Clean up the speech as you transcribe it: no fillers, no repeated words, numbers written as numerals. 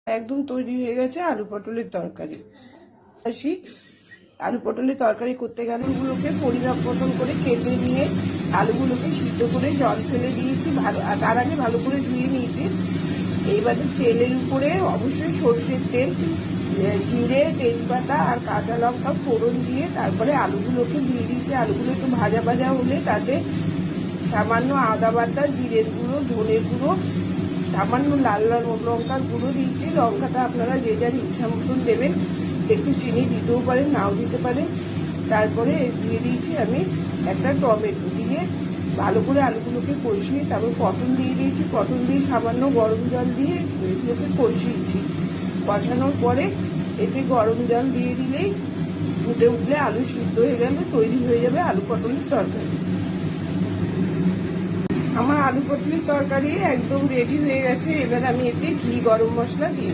একদম তৈরি হয়ে গেছে আলু পটলের তরকারি। আসি, আলু পটলের তরকারি করতে গেলে ওগুলোকে পরিমাপ মতন করে কেটে নিয়ে আলুগুলোকে সিদ্ধ করে জল ফেলে দিয়েছি, ভালো তার আগে ভালো করে ধুয়ে নিয়েছি। এইবারে তেলের উপরে অবশ্যই সর্ষের তেল, জিরে, তেজপাতা আর কাঁচা লঙ্কা ফোড়ন দিয়ে তারপরে আলুগুলোকে দিয়ে দিয়েছি। আলুগুলো একটু ভাজা ভাজা হলে তাতে সামান্য আদা বাটা, জিরের গুঁড়ো, ধনের গুঁড়ো, সামান্য লাল লাল লঙ্কার গুঁড়ো দিয়েছি। লঙ্কাটা আপনারা যে যার ইচ্ছা মতন দেবেন, একটু চিনি দিতেও পারেন, নাও দিতে পারেন। তারপরে দিয়ে দিয়েছি আমি একটা টমেটো, দিয়ে ভালো করে আলুগুলোকে কষিয়ে তারপর পটল দিয়ে দিয়েছি। পটল দিয়ে সামান্য গরম জল দিয়ে এগুলোকে কষিয়েছি। কষানোর পরে এতে গরম জল দিয়ে দিলেই ফুটে উঠলে আলু সিদ্ধ হয়ে গেলে তৈরি হয়ে যাবে আলু পটলের তরকারি। আমার আলু পটলের তরকারি একদম রেডি হয়ে গেছে। এবার আমি এতে ঘি, গরম মশলা দিয়ে